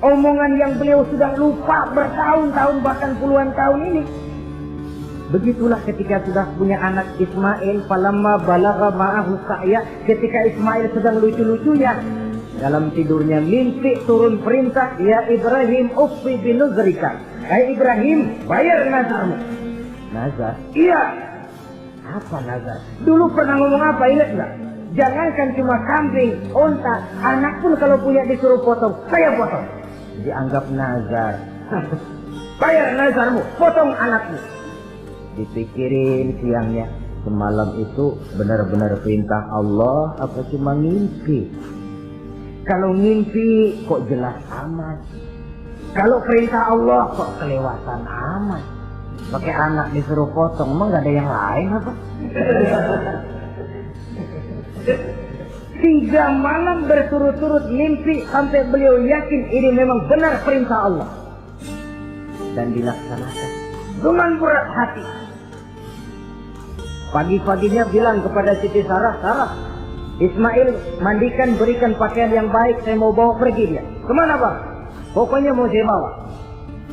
Speaker 2: omongan yang beliau sudah lupa bertahun-tahun bahkan puluhan tahun ini. Begitulah ketika sudah punya anak Ismail, falamma balagha ma'ahu sa'ya, ketika Ismail sedang lucu-lucunya dalam tidurnya mimpi turun perintah, ya Ibrahim uffi binuzrika. Hai Ibrahim, bayar nazarmu. Nazar? Iya. Apa nazar? Dulu pernah ngomong apa, ingat enggak? Jangankan cuma kambing, unta, anak pun kalau punya disuruh potong, saya potong. Dianggap nazar. Bayar nazarmu, potong anakmu. Dipikirin siangnya, semalam itu benar-benar perintah Allah apa cuma ngimpi? Kalau ngimpi kok jelas amat. Kalau perintah Allah kok kelewatan amat. Pakai anak disuruh potong, emang gak ada yang lain apa? 3 malam berturut-turut mimpi sampai beliau yakin ini memang benar perintah Allah. Dan dilaksanakan dengan berat hati. Pagi-paginya bilang kepada Siti Sarah, Sarah, Ismail mandikan, berikan pakaian yang baik, saya mau bawa pergi dia. Kemana bang? Pokoknya mau saya bawa.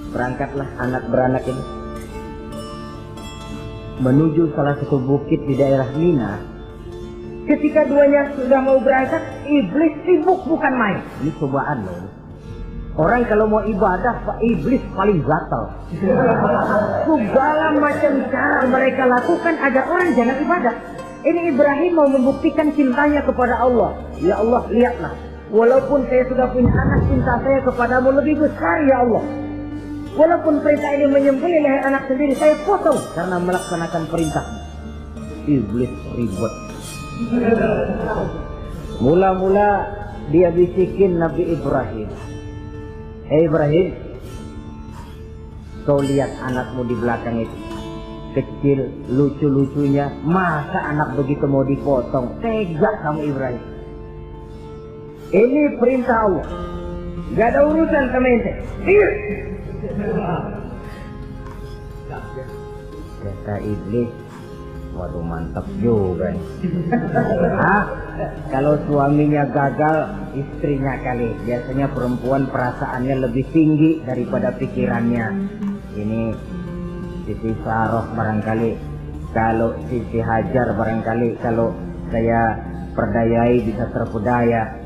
Speaker 2: Berangkatlah anak beranak ini menuju salah satu bukit di daerah Mina. Ketika duanya sudah mau berangkat, iblis sibuk bukan main. Ini cobaan loh. Orang kalau mau ibadah, iblis paling gatal. Segala macam cara mereka lakukan agar orang jangan ibadah. Ini Ibrahim mau membuktikan cintanya kepada Allah. Ya Allah, lihatlah. Walaupun saya sudah punya anak, cinta saya kepadamu lebih besar ya Allah. Walaupun perintah ini menyembelih leher anak sendiri, saya potong karena melaksanakan perintah. Iblis ribut. Mula-mula dia bisikin Nabi Ibrahim. Hei Ibrahim, kau lihat anakmu di belakang itu. Kecil, lucu-lucunya. Masa anak begitu mau dipotong? Tega kamu Ibrahim. Ini perintah Allah. Gak ada urusan sama ente. Iya. Kata iblis, waduh mantap juga nih. Kalau suaminya gagal, istrinya kali. Biasanya perempuan perasaannya lebih tinggi daripada pikirannya. Ini Siti Sarah barangkali, kalau Siti Hajar barangkali, kalau saya perdayai bisa terpedaya.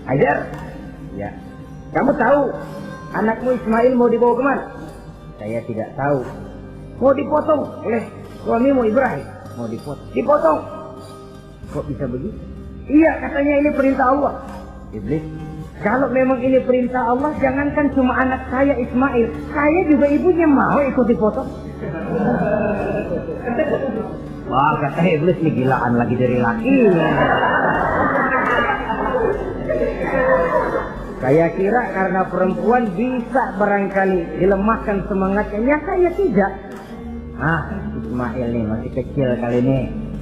Speaker 2: Hajar, ya, kamu tahu anakmu Ismail mau dibawa kemana? Saya tidak tahu. Mau dipotong oleh suamimu Ibrahim. Mau dipotong. Dipotong. Kok bisa begitu? Iya, katanya ini perintah Allah. Iblis, Kalau memang ini perintah Allah, jangankan cuma anak saya Ismail, saya juga ibunya mau ikut dipotong. Wah, kata iblis nih, gilaan lagi dari laki. Saya kira karena perempuan bisa barangkali dilemahkan semangatnya, ya saya tidak. Ismail nih masih kecil kali ini,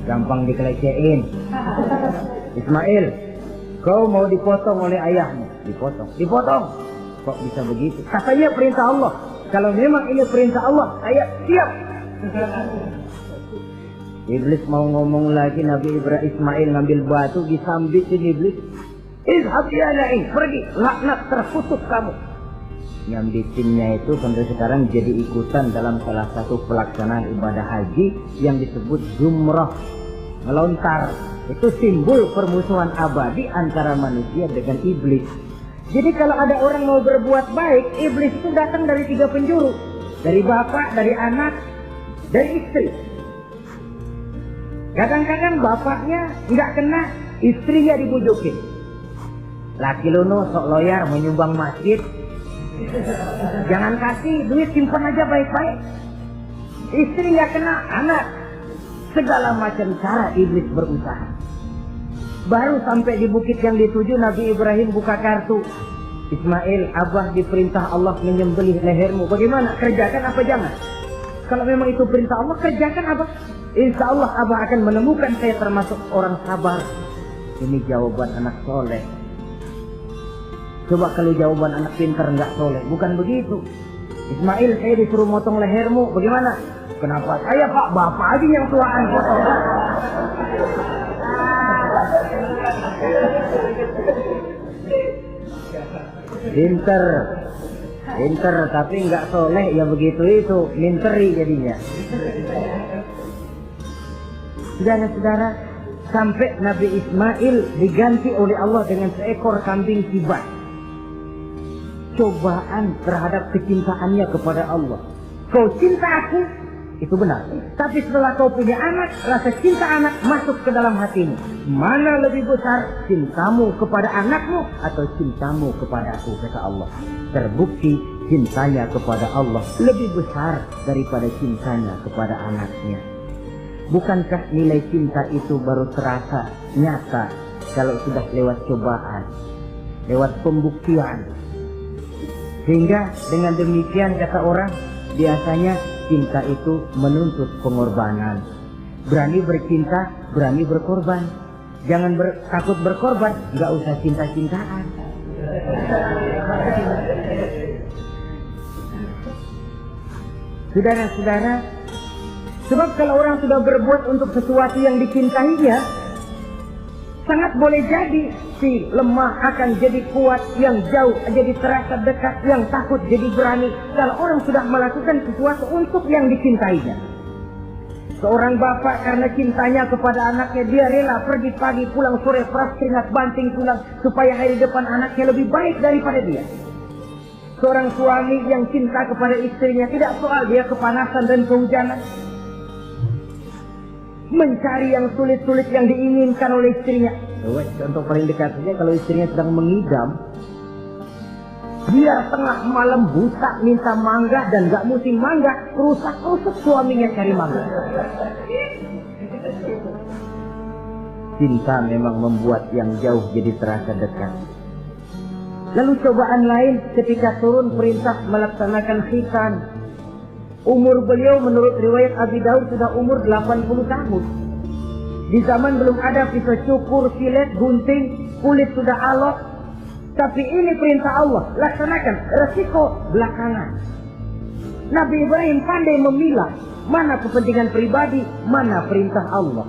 Speaker 2: gampang dikelecehin. Ismail, kau mau dipotong oleh ayahmu? Dipotong. Kok bisa begitu? Katanya perintah Allah. Kalau memang ini perintah Allah, saya siap. Iblis mau ngomong lagi, Nabi Ibrahim Ismail ngambil batu disambitin iblis. Izhab ya la'in, pergi, laknat, terkutuk kamu. Nyambitinnya itu sampai sekarang jadi ikutan dalam salah satu pelaksanaan ibadah haji yang disebut jumrah, melontar. Itu simbol permusuhan abadi antara manusia dengan iblis. Jadi kalau ada orang mau berbuat baik, iblis itu datang dari 3 penjuru. Dari bapak, dari anak, dari istri. Kadang-kadang bapaknya nggak kena, istrinya dibujukin. Laki lono sok loyar menyumbang masjid. Jangan kasih duit, simpan aja baik-baik. Istri nggak kena, anak. Segala macam cara iblis berusaha. Baru sampai di bukit yang dituju, Nabi Ibrahim buka kartu. Ismail, Abah diperintah Allah menyembelih lehermu. Bagaimana? Kerjakan apa jangan? Kalau memang itu perintah Allah, kerjakan Abah. Insya Allah Abah akan menemukan saya termasuk orang sabar. Ini jawaban anak soleh. Coba kalau jawaban anak pintar nggak soleh, bukan begitu. Ismail, saya disuruh motong lehermu. Bagaimana? Kenapa saya Pak? Bapak aja yang tuaan potong. Pinter, tapi nggak soleh ya begitu itu, minteri jadinya. Saudara-saudara, sampai Nabi Ismail diganti oleh Allah dengan seekor kambing kibas. Cobaan terhadap kecintaannya kepada Allah. Kau cinta aku, itu benar. Tapi setelah kau punya anak, rasa cinta anak masuk ke dalam hatimu. Mana lebih besar, cintamu kepada anakmu atau cintamu kepada aku, kata Allah. Terbukti cintanya kepada Allah lebih besar daripada cintanya kepada anaknya. Bukankah nilai cinta itu baru terasa nyata kalau sudah lewat cobaan, lewat pembuktian? Sehingga dengan demikian kata orang, biasanya cinta itu menuntut pengorbanan. Berani bercinta, berani berkorban. Jangan takut berkorban, nggak usah cinta-cintaan. Saudara-saudara, sebab kalau orang sudah berbuat untuk sesuatu yang dicintainya, sangat boleh jadi si lemah akan jadi kuat, yang jauh jadi terasa dekat, yang takut jadi berani. Kalau orang sudah melakukan sesuatu untuk yang dicintainya. Seorang bapak karena cintanya kepada anaknya, dia rela pergi pagi pulang sore, peras keringat banting tulang supaya hari depan anaknya lebih baik daripada dia. Seorang suami yang cinta kepada istrinya, tidak soal dia kepanasan dan kehujanan, mencari yang sulit-sulit yang diinginkan oleh istrinya. Contoh paling dekat saja, kalau istrinya sedang mengidam, dia tengah malam buta minta mangga dan gak musim mangga, rusak-rusak suaminya cari mangga. Cinta memang membuat yang jauh jadi terasa dekat. Lalu cobaan lain ketika turun perintah melaksanakan khitan. Umur beliau menurut riwayat Abi Daud sudah umur 80 tahun. Di zaman belum ada pisau cukur, silet, gunting, kulit sudah alot. Tapi ini perintah Allah, laksanakan, resiko belakangan. Nabi Ibrahim pandai memilah mana kepentingan pribadi, mana perintah Allah.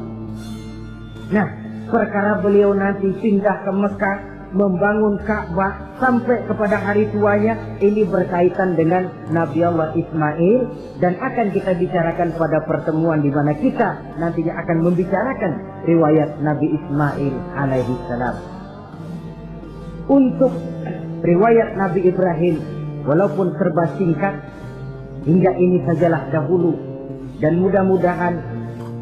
Speaker 2: Nah, perkara beliau nanti pindah ke Mekah, membangun Ka'bah sampai kepada hari tuanya, ini berkaitan dengan Nabi Allah Ismail, dan akan kita bicarakan pada pertemuan di mana kita nantinya akan membicarakan riwayat Nabi Ismail alaihi salam. Untuk riwayat Nabi Ibrahim, walaupun serba singkat, hingga ini sajalah dahulu, dan mudah-mudahan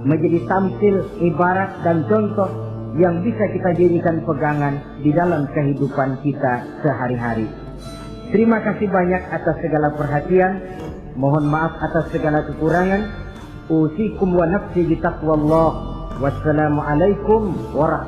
Speaker 2: menjadi tamsil, ibarat dan contoh yang bisa kita jadikan pegangan di dalam kehidupan kita sehari-hari. Terima kasih banyak atas segala perhatian. Mohon maaf atas segala kekurangan. Usikum wa nafsi bitaqwallah. Wassalamualaikum warahmatullahi wabarakatuh.